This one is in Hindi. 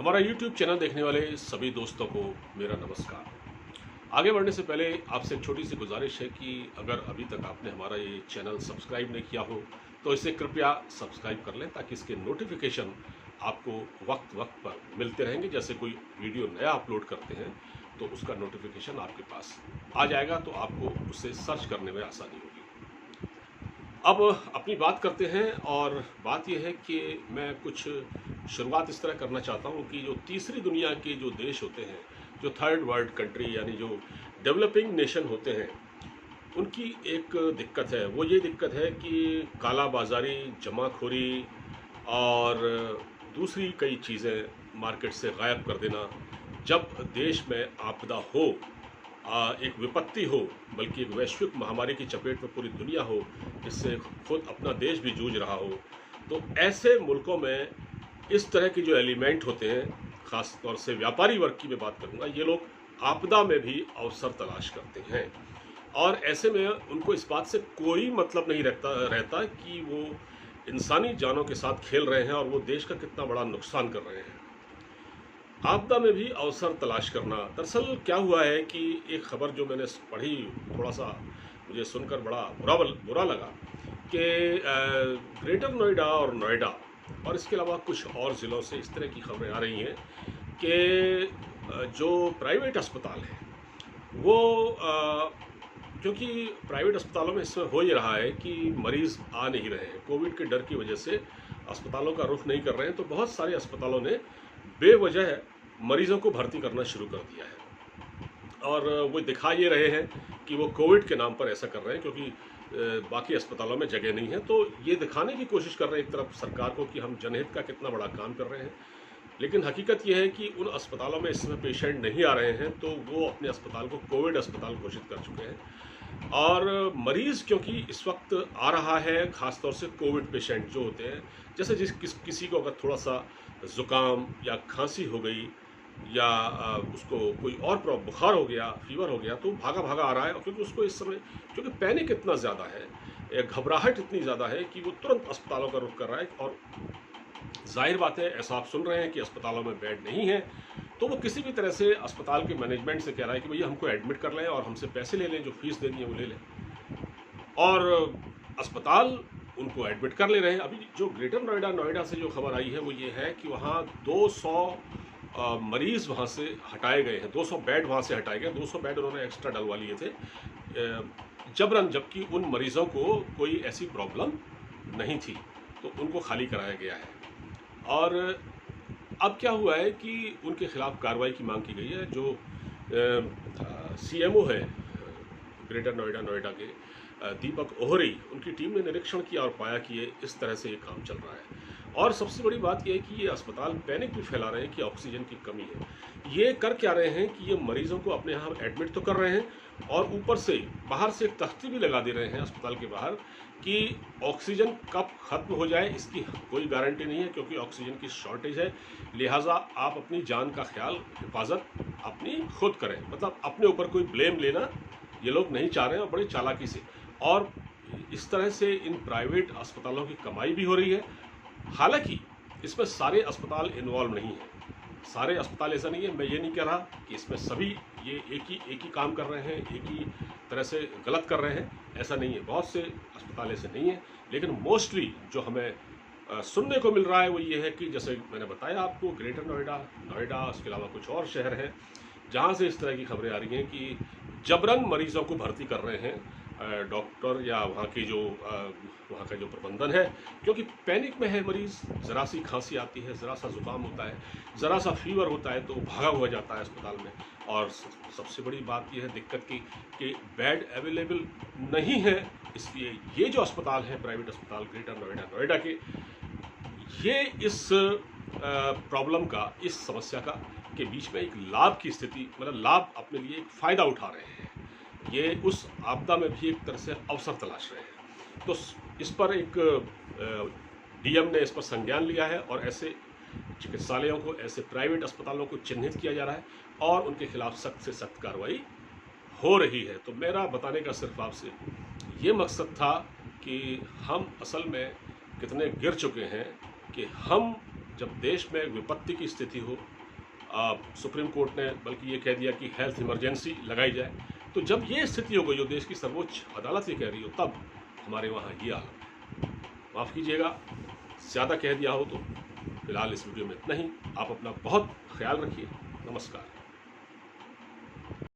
हमारा YouTube चैनल देखने वाले सभी दोस्तों को मेरा नमस्कार। आगे बढ़ने से पहले आपसे एक छोटी सी गुजारिश है कि अगर अभी तक आपने हमारा ये चैनल सब्सक्राइब नहीं किया हो तो इसे कृपया सब्सक्राइब कर लें ताकि इसके नोटिफिकेशन आपको वक्त वक्त पर मिलते रहेंगे। जैसे कोई वीडियो नया अपलोड करते हैं तो उसका नोटिफिकेशन आपके पास आ जाएगा, तो आपको उसे सर्च करने में आसानी होगी। अब अपनी बात करते हैं, और बात यह है कि मैं कुछ शुरुआत इस तरह करना चाहता हूं कि जो तीसरी दुनिया के जो देश होते हैं, जो थर्ड वर्ल्ड कंट्री यानी जो डेवलपिंग नेशन होते हैं, उनकी एक दिक्कत है। वो ये दिक्कत है कि काला बाजारी, जमाखोरी और दूसरी कई चीज़ें मार्केट से गायब कर देना। जब देश में आपदा हो, एक विपत्ति हो, बल्कि एक वैश्विक महामारी की चपेट में पूरी दुनिया हो, इससे खुद अपना देश भी जूझ रहा हो, तो ऐसे मुल्कों में इस तरह के जो एलिमेंट होते हैं, ख़ास तौर से व्यापारी वर्ग की मैं बात करूँगा, ये लोग आपदा में भी अवसर तलाश करते हैं। और ऐसे में उनको इस बात से कोई मतलब नहीं रहता कि वो इंसानी जानों के साथ खेल रहे हैं और वो देश का कितना बड़ा नुकसान कर रहे हैं। आपदा में भी अवसर तलाश करना। दरअसल क्या हुआ है कि एक खबर जो मैंने पढ़ी, थोड़ा सा मुझे सुनकर बड़ा बुरा लगा कि ग्रेटर नोएडा और नोएडा और इसके अलावा कुछ और ज़िलों से इस तरह की खबरें आ रही हैं कि जो प्राइवेट अस्पताल हैं वो क्योंकि प्राइवेट अस्पतालों में इसमें हो ये रहा है कि मरीज़ आ नहीं रहे हैं, कोविड के डर की वजह से अस्पतालों का रुख नहीं कर रहे हैं, तो बहुत सारे अस्पतालों ने बेवजह मरीज़ों को भर्ती करना शुरू कर दिया है। और वो दिखा ये रहे हैं कि वो कोविड के नाम पर ऐसा कर रहे हैं क्योंकि बाकी अस्पतालों में जगह नहीं है, तो ये दिखाने की कोशिश कर रहे हैं एक तरफ सरकार को कि हम जनहित का कितना बड़ा काम कर रहे हैं। लेकिन हकीकत यह है कि उन अस्पतालों में इस समय पेशेंट नहीं आ रहे हैं, तो वो अपने अस्पताल को कोविड अस्पताल घोषित कर चुके हैं। और मरीज़ क्योंकि इस वक्त आ रहा है, ख़ास तौर से कोविड पेशेंट जो होते हैं, जैसे किसी को अगर थोड़ा सा ज़ुकाम या खांसी हो गई या उसको कोई और बुखार हो गया, फीवर हो गया, तो भागा भागा आ रहा है। और क्योंकि उसको इस समय क्योंकि पैनिक इतना ज़्यादा है, घबराहट इतनी ज़्यादा है कि वो तुरंत अस्पतालों का रुख कर रहा है। और जाहिर बात है, ऐसा आप सुन रहे हैं कि अस्पतालों में बेड नहीं है, तो वो किसी भी तरह से अस्पताल के मैनेजमेंट से कह रहा है कि भैया हमको एडमिट कर लें और हमसे पैसे ले लें, जो फीस देनी है वो ले लें। और अस्पताल उनको एडमिट कर ले रहे हैं। अभी जो ग्रेटर नोएडा से जो खबर आई है वो ये है कि वहाँ 200 मरीज़ वहाँ से हटाए गए हैं, 200 बेड वहाँ से हटाए गए। 200 बेड उन्होंने एक्स्ट्रा डलवा लिए थे जबरन, जबकि उन मरीज़ों को कोई ऐसी प्रॉब्लम नहीं थी, तो उनको खाली कराया गया है। और अब क्या हुआ है कि उनके खिलाफ कार्रवाई की मांग की गई है। जो CMO है ग्रेटर नोएडा के, दीपक ओहरी, उनकी टीम ने निरीक्षण किया और पाया कि ये इस तरह से ये काम चल रहा है। और सबसे बड़ी बात यह है कि ये अस्पताल पैनिक भी फैला रहे हैं कि ऑक्सीजन की कमी है। ये कर क्या रहे हैं कि ये मरीज़ों को अपने यहाँ एडमिट तो कर रहे हैं और ऊपर से बाहर से एक तख्ती भी लगा दे रहे हैं अस्पताल के बाहर कि ऑक्सीजन कब ख़त्म हो जाए इसकी कोई गारंटी नहीं है, क्योंकि ऑक्सीजन की शॉर्टेज है। लिहाजा आप अपनी जान का ख्याल, हिफाजत अपनी खुद करें। मतलब अपने ऊपर कोई ब्लेम लेना ये लोग नहीं चाह रहे हैं, और बड़ी चालाकी से। और इस तरह से इन प्राइवेट अस्पतालों की कमाई भी हो रही है। हालांकि इसमें सारे अस्पताल इन्वॉल्व नहीं हैं, सारे अस्पताल ऐसा नहीं है। मैं ये नहीं कह रहा कि इसमें सभी ये एक ही काम कर रहे हैं, एक ही तरह से गलत कर रहे हैं, ऐसा नहीं है। बहुत से अस्पताल ऐसे नहीं हैं, लेकिन मोस्टली जो हमें सुनने को मिल रहा है वो ये है कि जैसे मैंने बताया आपको, ग्रेटर नोएडा, उसके अलावा कुछ और शहर हैं जहाँ से इस तरह की खबरें आ रही हैं कि जबरन मरीज़ों को भर्ती कर रहे हैं डॉक्टर या वहाँ का जो प्रबंधन है, क्योंकि पैनिक में है मरीज़। ज़रा सी खांसी आती है, ज़रा सा ज़ुकाम होता है, ज़रा सा फीवर होता है, तो भागा हुआ जाता है अस्पताल में। और सबसे बड़ी बात यह है दिक्कत की कि बेड अवेलेबल नहीं है। इसलिए ये जो अस्पताल हैं, प्राइवेट अस्पताल ग्रेटर नोएडा के, ये इस प्रॉब्लम का, इस समस्या का के बीच में एक लाभ की स्थिति, मतलब लाभ अपने लिए एक फ़ायदा उठा रहे हैं। ये उस आपदा में भी एक तरह से अवसर तलाश रहे हैं। तो इस पर एक DM ने इस पर संज्ञान लिया है और ऐसे चिकित्सालयों को, ऐसे प्राइवेट अस्पतालों को चिन्हित किया जा रहा है और उनके खिलाफ सख्त से सख्त कार्रवाई हो रही है। तो मेरा बताने का सिर्फ आपसे ये मकसद था कि हम असल में कितने गिर चुके हैं कि हम जब देश में विपत्ति की स्थिति हो, सुप्रीम कोर्ट ने बल्कि ये कह दिया कि हेल्थ इमरजेंसी लगाई जाए, तो जब ये स्थिति हो गई जो देश की सर्वोच्च अदालत ये कह रही हो, तब हमारे वहाँ ये हालत। माफ़ कीजिएगा, ज़्यादा कह दिया हो तो। फिलहाल इस वीडियो में इतना ही। आप अपना बहुत ख्याल रखिए। नमस्कार।